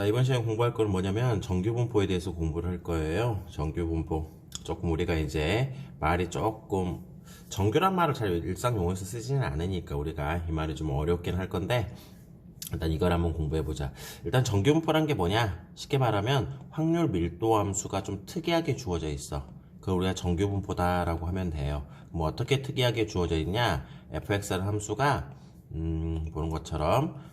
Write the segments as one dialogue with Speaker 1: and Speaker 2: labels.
Speaker 1: 자, 이번 시간에 공부할 거는 뭐냐면 정규분포에 대해서 공부를 할 거예요. 정규분포. 조금 우리가 이제 말이 조금 정규란 말을 잘 일상 용어에서 쓰지는 않으니까 우리가 이 말이 좀 어렵긴 할 건데 일단 이걸 한번 공부해 보자. 일단 정규분포란 게 뭐냐? 쉽게 말하면 확률 밀도 함수가 좀 특이하게 주어져 있어. 그걸 우리가 정규분포다라고 하면 돼요. 뭐 어떻게 특이하게 주어져 있냐? fx라는 함수가 보는 것처럼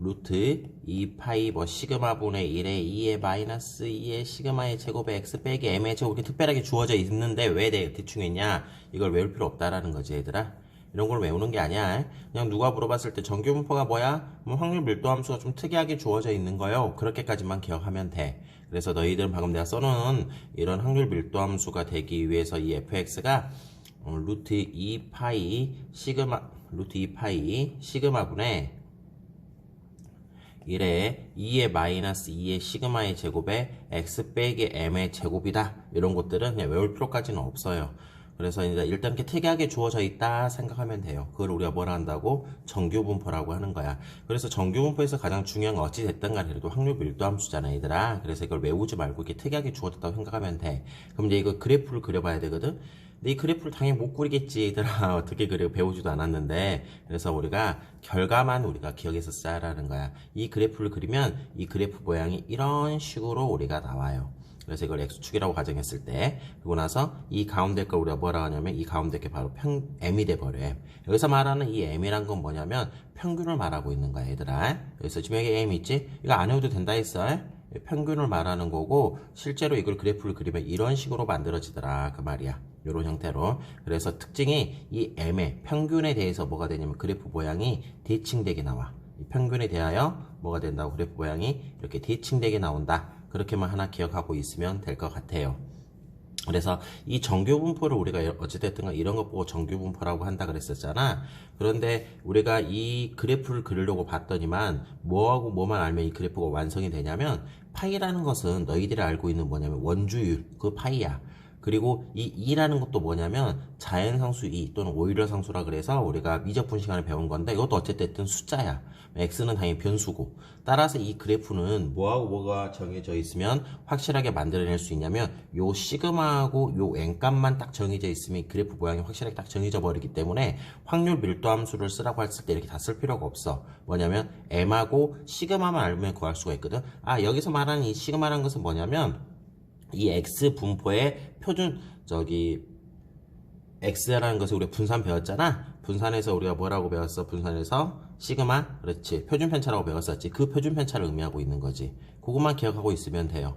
Speaker 1: 루트 2파이 뭐 시그마 분의 1에 2의 마이너스 2의 시그마의 제곱에 x 빼기 m의 제곱 이렇게 특별하게 주어져 있는데 왜 대충 했냐? 이걸 외울 필요 없다라는 거지 얘들아. 이런 걸 외우는 게 아니야. 그냥 누가 물어봤을 때 정규분포가 뭐야? 뭐 확률 밀도 함수가 좀 특이하게 주어져 있는 거요. 그렇게까지만 기억하면 돼. 그래서 너희들은 방금 내가 써놓은 이런 확률 밀도 함수가 되기 위해서 이 fx가 루트 2파이 시그마 분의 1에 2의 마이너스 2의 시그마의 제곱에 x 빼기 m의 제곱이다. 이런 것들은 그냥 외울 필요까지는 없어요. 그래서 이제 일단 이렇게 특이하게 주어져 있다 생각하면 돼요. 그걸 우리가 뭐라 한다고? 정규분포라고 하는 거야. 그래서 정규분포에서 가장 중요한 건 어찌 됐든 간에 그래도 확률 밀도 함수잖아 얘들아. 그래서 이걸 외우지 말고 이렇게 특이하게 주어졌다고 생각하면 돼. 그럼 이제 이거 그래프를 그려봐야 되거든. 근데 이 그래프를 당연히 못 그리겠지 얘들아. 어떻게 그려 배우지도 않았는데. 그래서 우리가 결과만 우리가 기억해서 쓰자라는 거야. 이 그래프를 그리면 이 그래프 모양이 이런 식으로 우리가 나와요. 그래서 이걸 x축이라고 가정했을 때 그리고 나서 이 가운데 걸 우리가 뭐라 하냐면 이 가운데 게 바로 m이 돼버려. m. 여기서 말하는 이 m이란 건 뭐냐면 평균을 말하고 있는 거야 얘들아. 여기서 지금 여기 m 있지? 이거 안 외워도 된다 했어. 평균을 말하는 거고 실제로 이걸 그래프를 그리면 이런 식으로 만들어지더라 그 말이야. 이런 형태로. 그래서 특징이 이 m의 평균에 대해서 뭐가 되냐면 그래프 모양이 대칭되게 나와. 이 평균에 대하여 뭐가 된다고 그래프 모양이 이렇게 대칭되게 나온다. 그렇게만 하나 기억하고 있으면 될 것 같아요. 그래서 이 정규분포를 우리가 어찌됐든 이런 것 보고 정규분포라고 한다 그랬었잖아. 그런데 우리가 이 그래프를 그리려고 봤더니만 뭐하고 뭐만 알면 이 그래프가 완성이 되냐면 파이라는 것은 너희들이 알고 있는 뭐냐면 원주율 그 파이야. 그리고 이 2라는 것도 뭐냐면 자연상수 2 또는 오일러상수라 그래서 우리가 미적분 시간에 배운 건데 이것도 어쨌든 숫자야. x는 당연히 변수고 따라서 이 그래프는 뭐하고 뭐가 정해져 있으면 확실하게 만들어낼 수 있냐면 요 시그마하고 요 n값만 딱 정해져 있으면 그래프 모양이 확실하게 딱 정해져 버리기 때문에 확률 밀도 함수를 쓰라고 했을 때 이렇게 다 쓸 필요가 없어. 뭐냐면 m하고 시그마만 알면 구할 수가 있거든. 아 여기서 말하는 이 시그마라는 것은 뭐냐면 이 x 분포의 표준 x라는 것을 우리가 분산 배웠잖아. 분산에서 우리가 뭐라고 배웠어? 분산에서 시그마, 그렇지. 표준 편차라고 배웠었지. 그 표준 편차를 의미하고 있는 거지. 그것만 기억하고 있으면 돼요.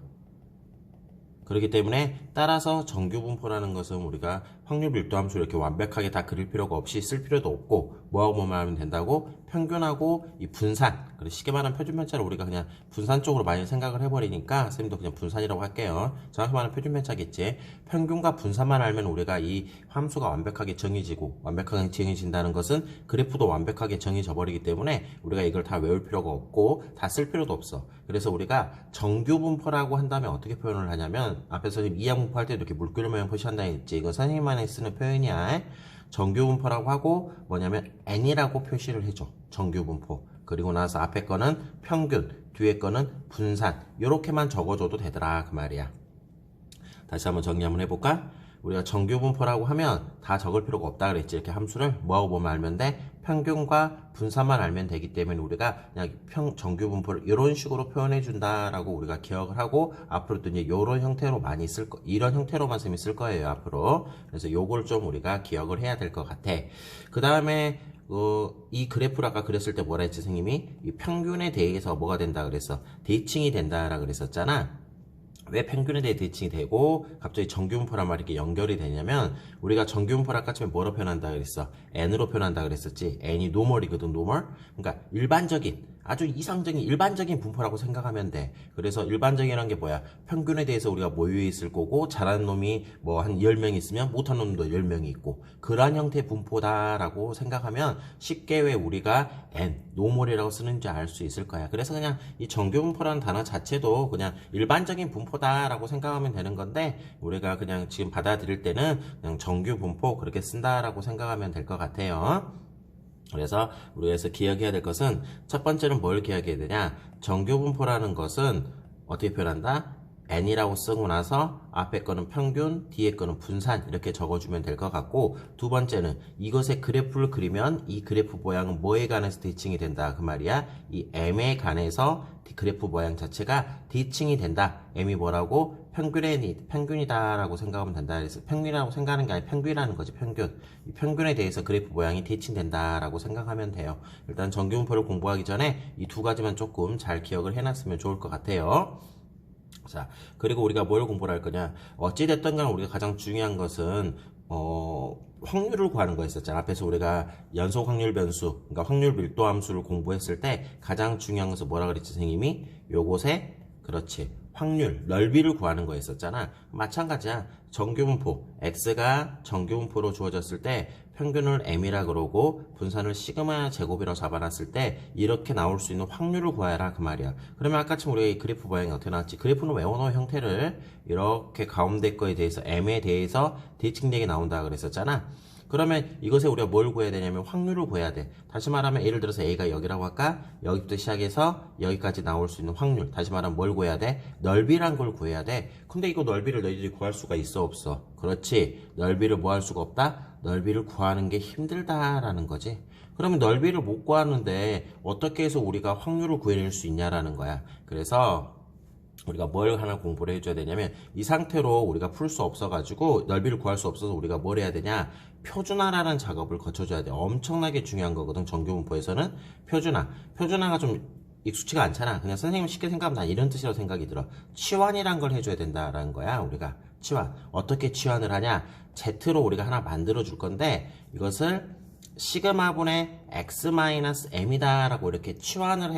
Speaker 1: 그렇기 때문에 따라서 정규분포라는 것은 우리가 확률 밀도 함수 이렇게 완벽하게 다 그릴 필요가 없이 쓸 필요도 없고 뭐하고 뭐만 하면 된다고 평균하고 이 분산 그리고 쉽게 말하면 표준 편차를 우리가 그냥 분산 쪽으로 많이 생각을 해버리니까 선생님도 그냥 분산이라고 할게요. 정확히 말하면 표준 편차겠지. 평균과 분산만 알면 우리가 이 함수가 완벽하게 정해지고 완벽하게 정해진다는 것은 그래프도 완벽하게 정해져 버리기 때문에 우리가 이걸 다 외울 필요가 없고 다 쓸 필요도 없어. 그래서 우리가 정규분포라고 한다면 어떻게 표현을 하냐면 앞에서 이하분포 할 때 이렇게 물그림 모양 표시한다 했지. 이거 선생님만이 쓰는 표현이야. 정규분포라고 하고 뭐냐면 n이라고 표시를 해줘. 정규분포. 그리고 나서 앞에 거는 평균, 뒤에 거는 분산. 이렇게만 적어줘도 되더라 그 말이야. 다시 한번 정리 한번 해볼까? 우리가 정규분포라고 하면 다 적을 필요가 없다 그랬지. 이렇게 함수를 뭐하고 뭐만 알면 돼? 평균과 분산만 알면 되기 때문에 우리가 그냥 정규분포를 이런 식으로 표현해 준다라고 우리가 기억을 하고 앞으로도 이제 이런 형태로 많이 이런 형태로만 쌤이 쓸 거예요 앞으로. 그래서 요걸 좀 우리가 기억을 해야 될 것 같아. 그 다음에 이 그래프를 아까 그렸을 때 뭐라 했지 선생님이? 이 평균에 대해서 뭐가 된다 그랬어? 대칭이 된다라 그랬었잖아. 왜 평균에 대해 대칭이 되고 갑자기 정규분포란 말이 이렇게 연결이 되냐면 우리가 정규분포를 아까 처음에 뭐로 표현한다 그랬어? n으로 표현한다 그랬었지. n이 노멀이거든 노멀. 그러니까 일반적인 아주 이상적인 일반적인 분포라고 생각하면 돼. 그래서 일반적이라는 게 뭐야? 평균에 대해서 우리가 모여 있을 거고 잘하는 놈이 뭐 한 10명 있으면 못하는 놈도 10명이 있고 그러한 형태의 분포다라고 생각하면 쉽게 왜 우리가 n, 노멀이라고 쓰는지 알 수 있을 거야. 그래서 그냥 이 정규분포라는 단어 자체도 그냥 일반적인 분포다라고 생각하면 되는 건데 우리가 그냥 지금 받아들일 때는 그냥 정규분포 그렇게 쓴다라고 생각하면 될 것 같아요. 그래서 우리가 여기서 기억해야 될 것은 첫 번째는 뭘 기억해야 되냐? 정규분포라는 것은 어떻게 표현한다? n이라고 쓰고 나서 앞에 거는 평균, 뒤에 거는 분산 이렇게 적어주면 될 것 같고, 두 번째는 이것의 그래프를 그리면 이 그래프 모양은 뭐에 관해서 대칭이 된다 그 말이야. 이 m에 관해서 그래프 모양 자체가 대칭이 된다. m이 뭐라고? 평균이다 라고 생각하면 된다. 그래서 평균이라고 생각하는 게 아니라 평균이라는 거지. 평균. 이 평균에 대해서 그래프 모양이 대칭된다 라고 생각하면 돼요. 일단 정규분포를 공부하기 전에 이 두 가지만 조금 잘 기억을 해놨으면 좋을 것 같아요. 자, 그리고 우리가 뭘 공부를 할 거냐? 어찌됐든 간 우리가 가장 중요한 것은, 확률을 구하는 거였었잖아. 앞에서 우리가 연속 확률 변수, 그러니까 확률 밀도 함수를 공부했을 때 가장 중요한 것은 뭐라 그랬지, 선생님이? 요곳에, 그렇지. 확률, 넓이를 구하는 거였었잖아. 마찬가지야. 정규분포, x가 정규분포로 주어졌을 때 평균을 m이라 그러고 분산을 시그마 제곱이라고 잡아놨을 때 이렇게 나올 수 있는 확률을 구하라 그 말이야. 그러면 아까처럼 우리가 이 그래프 모양이 어떻게 나왔지? 그래프는 외워놓은 형태를 이렇게 가운데 거에 대해서 m에 대해서 대칭되게 나온다 그랬었잖아. 그러면 이것에 우리가 뭘 구해야 되냐면 확률을 구해야 돼. 다시 말하면 예를 들어서 A가 여기라고 할까? 여기부터 시작해서 여기까지 나올 수 있는 확률. 다시 말하면 뭘 구해야 돼? 넓이란 걸 구해야 돼. 근데 이거 넓이를 너희들이 구할 수가 있어 없어? 그렇지. 넓이를 뭐 할 수가 없다? 넓이를 구하는 게 힘들다라는 거지. 그러면 넓이를 못 구하는데 어떻게 해서 우리가 확률을 구해낼 수 있냐라는 거야. 그래서 우리가 뭘 하나 공부를 해줘야 되냐면 이 상태로 우리가 풀 수 없어가지고 넓이를 구할 수 없어서 우리가 뭘 해야 되냐, 표준화라는 작업을 거쳐줘야 돼. 엄청나게 중요한 거거든. 정규분포에서는 표준화가 좀 익숙치가 않잖아. 그냥 선생님 쉽게 생각하면 난 이런 뜻이라고 생각이 들어. 치환이란 걸 해줘야 된다라는 거야. 우리가 치환 어떻게 치환을 하냐, Z로 우리가 하나 만들어 줄 건데 이것을 시그마분의 x-m이다 라고 이렇게 치환을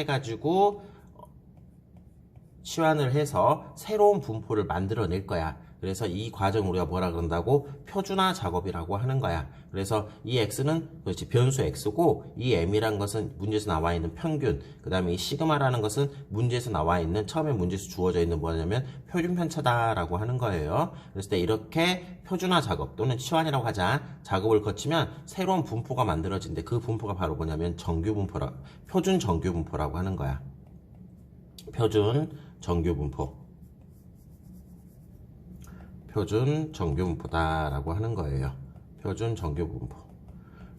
Speaker 1: 해서 새로운 분포를 만들어낼 거야. 그래서 이 과정 우리가 뭐라 그런다고? 표준화 작업이라고 하는 거야. 그래서 이 x는 그렇지 변수 x고, 이 m이란 것은 문제에서 나와 있는 평균, 그 다음에 이 시그마라는 것은 문제에서 나와 있는, 처음에 문제에서 주어져 있는 뭐냐면 표준 편차다라고 하는 거예요. 그랬을 때 이렇게 표준화 작업 또는 치환이라고 하자 작업을 거치면 새로운 분포가 만들어진대. 그 분포가 바로 뭐냐면 표준 정규분포라고 하는 거야. 표준 정규분포다라고 하는 거예요. 표준 정규분포.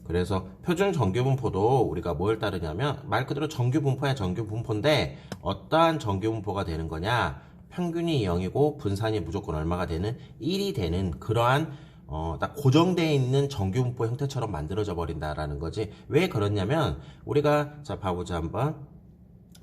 Speaker 1: 그래서 표준 정규분포도 우리가 뭘 따르냐면 말 그대로 정규분포야. 정규분포인데 어떠한 정규분포가 되는 거냐, 평균이 0이고 분산이 무조건 얼마가 되는 1이 되는 그러한 딱 고정되어 있는 정규분포 형태처럼 만들어져 버린다라는 거지. 왜 그렇냐면 우리가 자 봐보자 한번.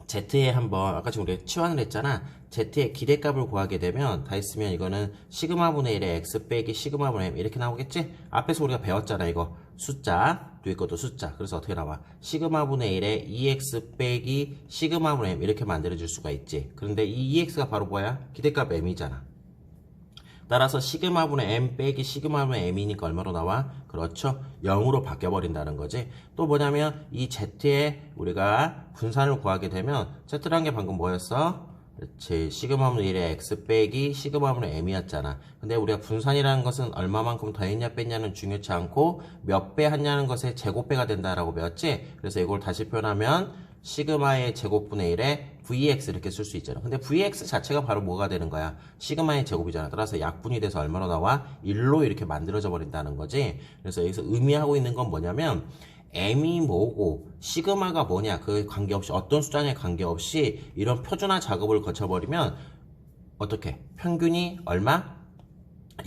Speaker 1: Z에 한번 아까 지금 우리가 치환을 했잖아. Z의 기대값을 구하게 되면 다 있으면 이거는 시그마분의 1의 x 빼기 시그마분의 m 이렇게 나오겠지? 앞에서 우리가 배웠잖아. 이거 숫자, 뒤에 것도 숫자. 그래서 어떻게 나와? 시그마분의 1의 2x 빼기 시그마분의 m 이렇게 만들어질 수가 있지. 그런데 이 2x가 바로 뭐야? 기대값 m이잖아. 따라서 시그마분의 m 빼기 시그마분의 m이니까 얼마로 나와? 그렇죠. 0으로 바뀌어버린다는 거지. 또 뭐냐면 이 z에 우리가 분산을 구하게 되면 z라는 게 방금 뭐였어? 그렇지. 시그마분의 1의 x 빼기 시그마분의 m이었잖아. 근데 우리가 분산이라는 것은 얼마만큼 더했냐 뺐냐는 중요치 않고 몇 배 했냐는 것의 제곱배가 된다라고 배웠지. 그래서 이걸 다시 표현하면 시그마의 제곱분의 1에 vx 이렇게 쓸 수 있잖아. 근데 vx 자체가 바로 뭐가 되는 거야? 시그마의 제곱이잖아. 따라서 약분이 돼서 얼마로 나와? 1로 이렇게 만들어져 버린다는 거지. 그래서 여기서 의미하고 있는 건 뭐냐면 m이 뭐고 시그마가 뭐냐 그 관계없이, 어떤 숫자냐에 관계없이 이런 표준화 작업을 거쳐버리면 어떻게? 평균이 얼마?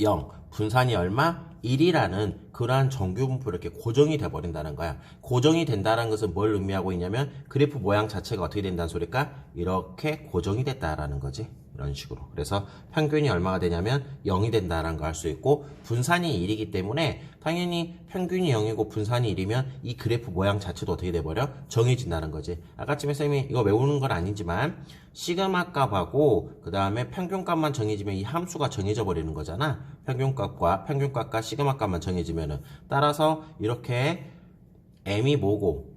Speaker 1: 0, 분산이 얼마? 1이라는 그러한 정규분포 이렇게 고정이 돼버린다는 거야. 고정이 된다는 것은 뭘 의미하고 있냐면 그래프 모양 자체가 어떻게 된다는 소리일까? 이렇게 고정이 됐다라는 거지. 이런 식으로. 그래서 평균이 얼마가 되냐면 0이 된다라는 걸 알 수 있고, 분산이 1이기 때문에 당연히 평균이 0이고 분산이 1이면 이 그래프 모양 자체도 어떻게 돼버려? 정해진다는 거지. 아까쯤에 쌤이 이거 외우는 건 아니지만 시그마 값하고 그 다음에 평균값만 정해지면 이 함수가 정해져 버리는 거잖아. 평균값과 시그마 값만 정해지면은. 따라서 이렇게 m이 뭐고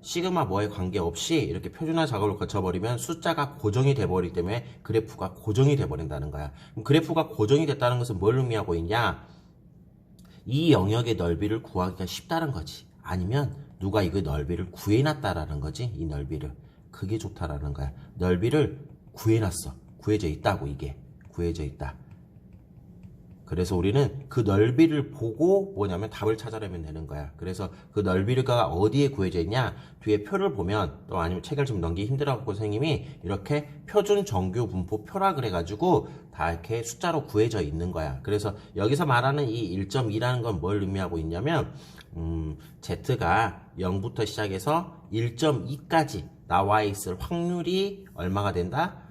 Speaker 1: 시그마 뭐에 관계없이 이렇게 표준화 작업을 거쳐버리면 숫자가 고정이 돼버리기 때문에 그래프가 고정이 돼버린다는 거야. 그럼 그래프가 고정이 됐다는 것은 뭘 의미하고 있냐? 이 영역의 넓이를 구하기가 쉽다는 거지. 아니면 누가 이거 넓이를 구해놨다라는 거지. 이 넓이를. 그게 좋다라는 거야. 넓이를 구해놨어. 구해져 있다고. 이게 구해져 있다. 그래서 우리는 그 넓이를 보고 뭐냐면 답을 찾아내면 되는 거야. 그래서 그 넓이가 어디에 구해져 있냐? 뒤에 표를 보면 또 아니면 책을 좀 넘기기 힘들어갖고 선생님이 이렇게 표준 정규 분포 표라 그래가지고 다 이렇게 숫자로 구해져 있는 거야. 그래서 여기서 말하는 이 1.2라는 건 뭘 의미하고 있냐면 Z가 0부터 시작해서 1.2까지 나와 있을 확률이 얼마가 된다?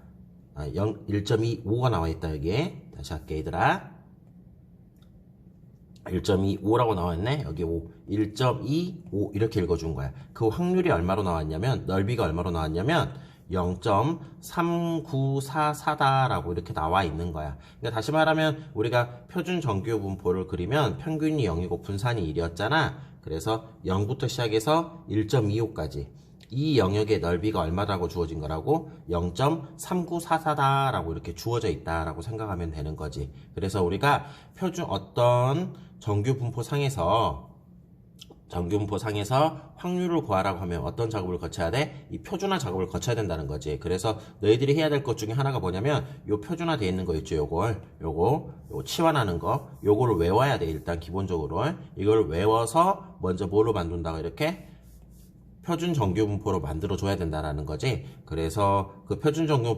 Speaker 1: 1.25가 나와 있다 여기에. 다시 할게 얘들아. 1.25라고 나왔네. 여기 5. 1.25 이렇게 읽어준 거야. 그 확률이 얼마로 나왔냐면 넓이가 얼마로 나왔냐면 0.3944다라고 이렇게 나와 있는 거야. 그러니까 다시 말하면 우리가 표준 정규 분포를 그리면 평균이 0이고 분산이 1이었잖아. 그래서 0부터 시작해서 1.25까지 이 영역의 넓이가 얼마라고 주어진 거라고? 0.3944다라고 이렇게 주어져 있다라고 생각하면 되는 거지. 그래서 우리가 표준 어떤 정규 분포 상에서 확률을 구하라고 하면 어떤 작업을 거쳐야 돼? 이 표준화 작업을 거쳐야 된다는 거지. 그래서 너희들이 해야 될 것 중에 하나가 뭐냐면 요 표준화 되어 있는 거 있죠. 요거 치환하는 거 요거를 외워야 돼. 일단 기본적으로 이걸 외워서 먼저 뭐로 만든다고 이렇게 표준 정규 분포로 만들어 줘야 된다라는 거지. 그래서 그 표준 정규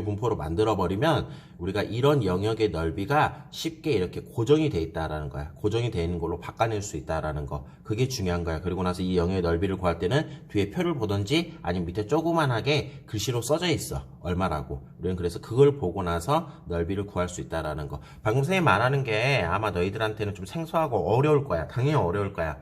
Speaker 1: 분포로 만들어 버리면 우리가 이런 영역의 넓이가 쉽게 이렇게 고정이 돼 있다라는 거야. 고정이 돼 있는 걸로 바꿔낼 수 있다라는 거. 그게 중요한 거야. 그리고 나서 이 영역의 넓이를 구할 때는 뒤에 표를 보던지 아니면 밑에 조그만하게 글씨로 써져 있어. 얼마라고. 우리는 그래서 그걸 보고 나서 넓이를 구할 수 있다라는 거. 방금 선생님 말하는 게 아마 너희들한테는 좀 생소하고 어려울 거야. 당연히 어려울 거야.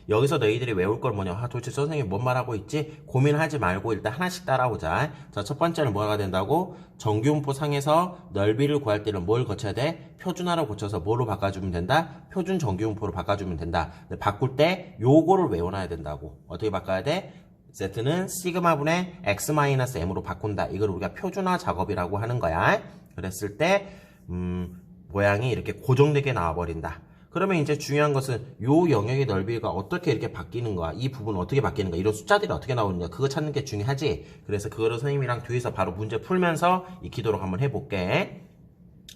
Speaker 1: 여기서 너희들이 외울 걸 뭐냐? 도대체 선생님이 뭔 말하고 있지? 고민하지 말고 일단 하나씩 따라오자. 자, 첫 번째는 뭐가 된다고? 정규분포 상에서 넓이를 구할 때는 뭘 거쳐야 돼? 표준화로 고쳐서 뭐로 바꿔주면 된다? 표준 정규분포로 바꿔주면 된다. 근데 바꿀 때 요거를 외워놔야 된다고. 어떻게 바꿔야 돼? Z는 시그마분의 X-M으로 바꾼다. 이걸 우리가 표준화 작업이라고 하는 거야. 그랬을 때 모양이 이렇게 고정되게 나와버린다. 그러면 이제 중요한 것은 요 영역의 넓이가 어떻게 이렇게 바뀌는 거야. 이 부분 어떻게 바뀌는 거야. 이런 숫자들이 어떻게 나오느냐. 그거 찾는 게 중요하지. 그래서 그거를 선생님이랑 뒤에서 바로 문제 풀면서 익히도록 한번 해볼게.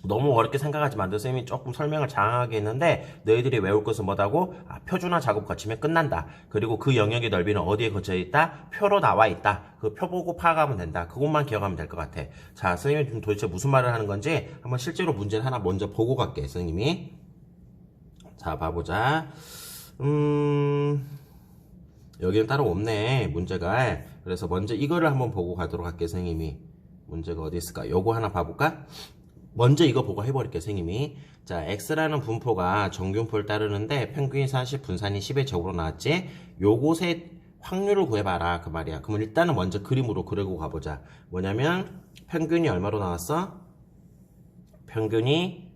Speaker 1: 너무 어렵게 생각하지 마. 선생님이 조금 설명을 장하게 했는데 너희들이 외울 것은 뭐다고? 표준화 작업 거치면 끝난다. 그리고 그 영역의 넓이는 어디에 거쳐 있다? 표로 나와 있다. 그 표 보고 파악하면 된다. 그것만 기억하면 될 것 같아. 자, 선생님이 지금 도대체 무슨 말을 하는 건지 한번 실제로 문제를 하나 먼저 보고 갈게. 선생님이. 자, 봐보자. 여기는 따로 없네, 문제가. 그래서 먼저 이거를 한번 보고 가도록 할게, 선생님이. 문제가 어디 있을까? 요거 하나 봐볼까? 먼저 이거 보고 해버릴게, 선생님이. 자, X라는 분포가 정규분포를 따르는데 평균이 40, 분산이 10의 제곱으로 나왔지? 요곳의 확률을 구해봐라, 그 말이야. 그러면 일단은 먼저 그림으로 그리고 가보자. 뭐냐면, 평균이 얼마로 나왔어? 평균이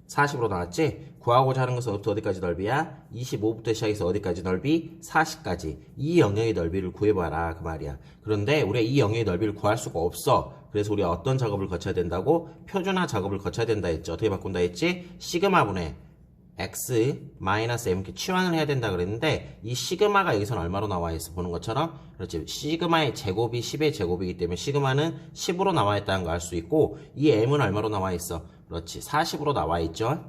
Speaker 1: 40으로 나왔지? 구하고자 하는 것은 어디까지 넓이야? 25부터 시작해서 어디까지 넓이? 40까지. 이 영역의 넓이를 구해봐라. 그 말이야. 그런데 우리가 이 영역의 넓이를 구할 수가 없어. 그래서 우리가 어떤 작업을 거쳐야 된다고? 표준화 작업을 거쳐야 된다 했지. 어떻게 바꾼다 했지? 시그마분의 X-M 이렇게 치환을 해야 된다 그랬는데 이 시그마가 여기서는 얼마로 나와 있어? 보는 것처럼. 그렇지. 시그마의 제곱이 10의 제곱이기 때문에 시그마는 10으로 나와 있다는 거 알 수 있고 이 M은 얼마로 나와 있어? 그렇지. 40으로 나와 있죠.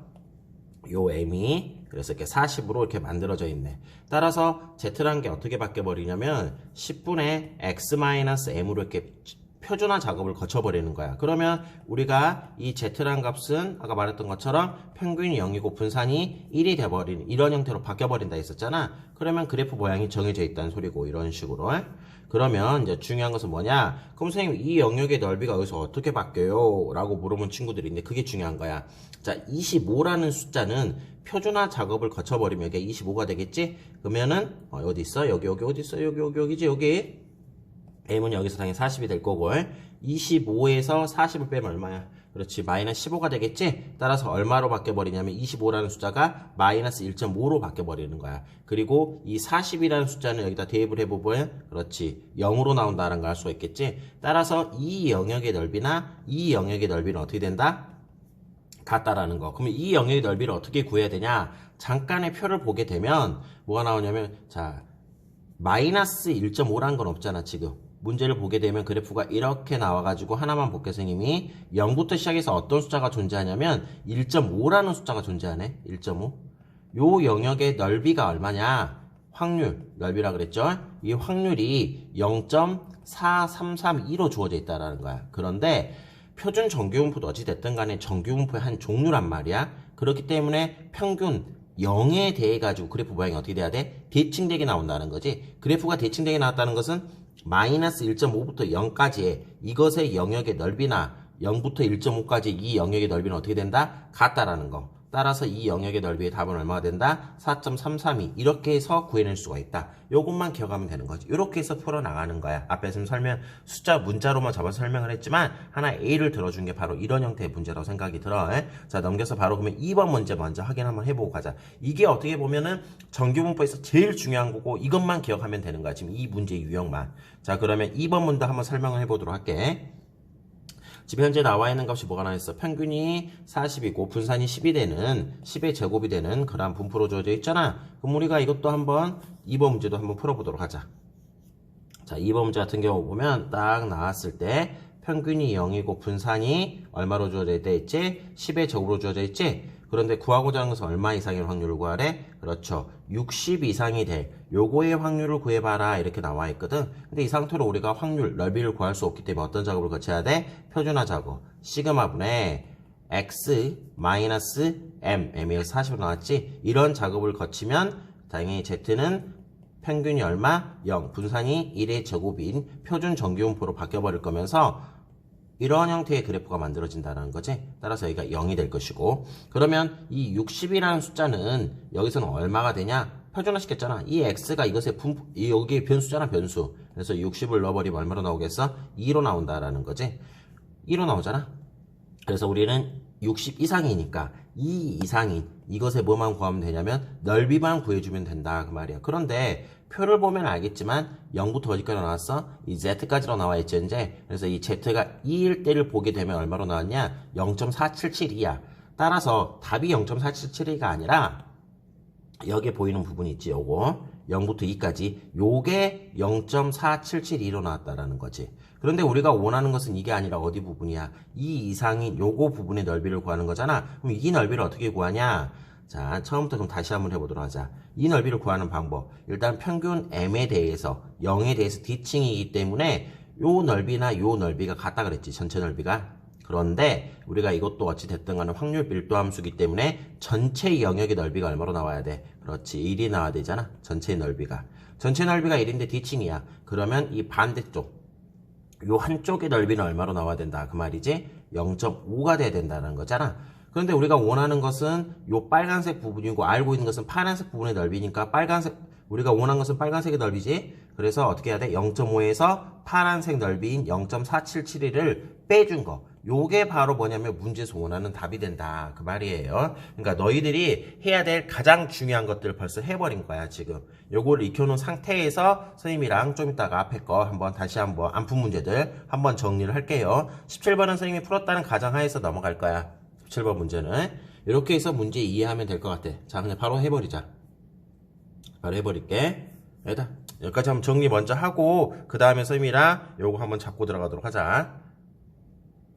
Speaker 1: 요 M이 그래서 이렇게 40으로 이렇게 만들어져 있네. 따라서 Z라는 게 어떻게 바뀌어버리냐면 10분의 X-M으로 이렇게 표준화 작업을 거쳐버리는 거야. 그러면 우리가 이 Z라는 값은 아까 말했던 것처럼 평균이 0이고 분산이 1이 돼버리는 이런 형태로 바뀌어버린다 했었잖아. 그러면 그래프 모양이 정해져 있다는 소리고 이런 식으로. 그러면 이제 중요한 것은 뭐냐? 그럼 선생님 이 영역의 넓이가 여기서 어떻게 바뀌어요? 라고 물어본 친구들이 있는데 그게 중요한 거야. 자, 25라는 숫자는 표준화 작업을 거쳐버리면 이게 25가 되겠지? 그러면은 어디 있어? 여기 어디 있어? 여기지 여기. M은 여기서 당연히 40이 될 거고 25에서 40을 빼면 얼마야? 그렇지. 마이너스 15가 되겠지? 따라서 얼마로 바뀌어버리냐면 25라는 숫자가 마이너스 1.5로 바뀌어버리는 거야. 그리고 이 40이라는 숫자는 여기다 대입을 해보면 그렇지. 0으로 나온다는 걸 알 수가 있겠지? 따라서 이 영역의 넓이나 이 영역의 넓이는 어떻게 된다? 같다라는 거. 그러면 이 영역의 넓이를 어떻게 구해야 되냐? 잠깐의 표를 보게 되면 뭐가 나오냐면 자 마이너스 1.5라는 건 없잖아 지금. 문제를 보게 되면 그래프가 이렇게 나와가지고 하나만 볼게 선생님이 0부터 시작해서 어떤 숫자가 존재하냐면 1.5라는 숫자가 존재하네. 1.5. 요 영역의 넓이가 얼마냐? 확률 넓이라 그랬죠? 이 확률이 0.4332로 주어져 있다라는 거야. 그런데 표준 정규분포도 어찌됐든 간에 정규분포의 한 종류란 말이야. 그렇기 때문에 평균 0에 대해 가지고 그래프 모양이 어떻게 돼야 돼? 대칭되게 나온다는 거지. 그래프가 대칭되게 나왔다는 것은 마이너스 1.5부터 0까지의 이것의 영역의 넓이나 0부터 1.5까지 이 영역의 넓이는 어떻게 된다? 같다라는 거. 따라서 이 영역의 넓이의 답은 얼마가 된다? 4.332 이렇게 해서 구해낼 수가 있다. 요것만 기억하면 되는 거지. 이렇게 해서 풀어나가는 거야. 앞에 지금 숫자 문자로만 잡아서 설명을 했지만 하나 A를 들어준 게 바로 이런 형태의 문제라고 생각이 들어. 자 넘겨서 바로 그러면 2번 문제 먼저 확인 한번 해보고 가자. 이게 어떻게 보면은 정규분포에서 제일 중요한 거고 이것만 기억하면 되는 거야. 지금 이 문제 유형만. 자 그러면 2번 문제 한번 설명을 해보도록 할게. 지금 현재 나와 있는 값이 뭐가 나와 있어? 평균이 40이고 분산이 10이 되는 10의 제곱이 되는 그런 분포로 주어져 있잖아. 그럼 우리가 이것도 한번 2번 문제도 한번 풀어보도록 하자. 자 2번 문제 같은 경우 보면 딱 나왔을 때 평균이 0이고 분산이 얼마로 주어져 있지? 10의 제곱으로 주어져 있지? 그런데 구하고자 하는 것은 얼마 이상의 확률을 구하래? 그렇죠. 60 이상이 될 요거의 확률을 구해봐라 이렇게 나와 있거든. 근데 이 상태로 우리가 확률 넓이를 구할 수 없기 때문에 어떤 작업을 거쳐야 돼? 표준화 작업. 시그마분의 x 마이너스 m m에서 40으로 나왔지? 이런 작업을 거치면 당연히 z는 평균이 얼마? 0 분산이 1의 제곱인 표준 정규분포로 바뀌어버릴 거면서 이런 형태의 그래프가 만들어진다는 거지. 따라서 여기가 0이 될 것이고 그러면 이 60이라는 숫자는 여기서는 얼마가 되냐? 표준화 시켰잖아. 이 x가 이것의 여기 변수잖아 변수. 그래서 60을 넣어버리면 얼마로 나오겠어? 2로 나온다라는 거지. 2로 나오잖아. 그래서 우리는 60 이상이니까 2 이상인 이것의 뭐만 구하면 되냐면 넓이만 구해주면 된다 그 말이야. 그런데 표를 보면 알겠지만 0부터 어디까지 나왔어? 이 z까지로 나와 있죠 이제. 그래서 이 z가 2일 때를 보게 되면 얼마로 나왔냐? 0.477이야. 따라서 답이 0.477이가 아니라 여기에 보이는 부분이 있지 요거 0부터 2까지 요게 0.4772로 나왔다라는 거지. 그런데 우리가 원하는 것은 이게 아니라 어디 부분이야? 이 이상인 요거 부분의 넓이를 구하는 거잖아. 그럼 이 넓이를 어떻게 구하냐? 자 처음부터 그럼 다시 한번 해보도록 하자. 이 넓이를 구하는 방법. 일단 평균 m에 대해서 0에 대해서 디칭이기 때문에 요 넓이나 요 넓이가 같다 그랬지. 전체 넓이가. 그런데 우리가 이것도 어찌 됐든 간에 확률 밀도 함수기 때문에 전체 영역의 넓이가 얼마로 나와야 돼? 그렇지 1이 나와야 되잖아. 전체 넓이가 1인데 디칭이야. 그러면 이 반대쪽 요 한쪽의 넓이는 얼마로 나와야 된다 그 말이지? 0.5가 돼야 된다는 거잖아. 그런데 우리가 원하는 것은 요 빨간색 부분이고 알고 있는 것은 파란색 부분의 넓이니까 우리가 원하는 것은 빨간색의 넓이지. 그래서 어떻게 해야 돼? 0.5에서 파란색 넓이인 0.477을 빼준 거. 요게 바로 뭐냐면 문제에서 원하는 답이 된다 그 말이에요. 그러니까 너희들이 해야 될 가장 중요한 것들을 벌써 해버린 거야 지금. 요거를 익혀놓은 상태에서 선생님이랑 좀 이따가 앞에 거 다시 한번 안푼 문제들 한번 정리를 할게요. 17번은 선생님이 풀었다는 가정하에서 넘어갈 거야. 17번 문제는 이렇게 해서 문제 이해하면 될 것 같아. 자 그냥 바로 해버리자. 바로 해버릴게. 여기까지 한번 정리 먼저 하고 그 다음에 선생님이랑 요거 한번 잡고 들어가도록 하자.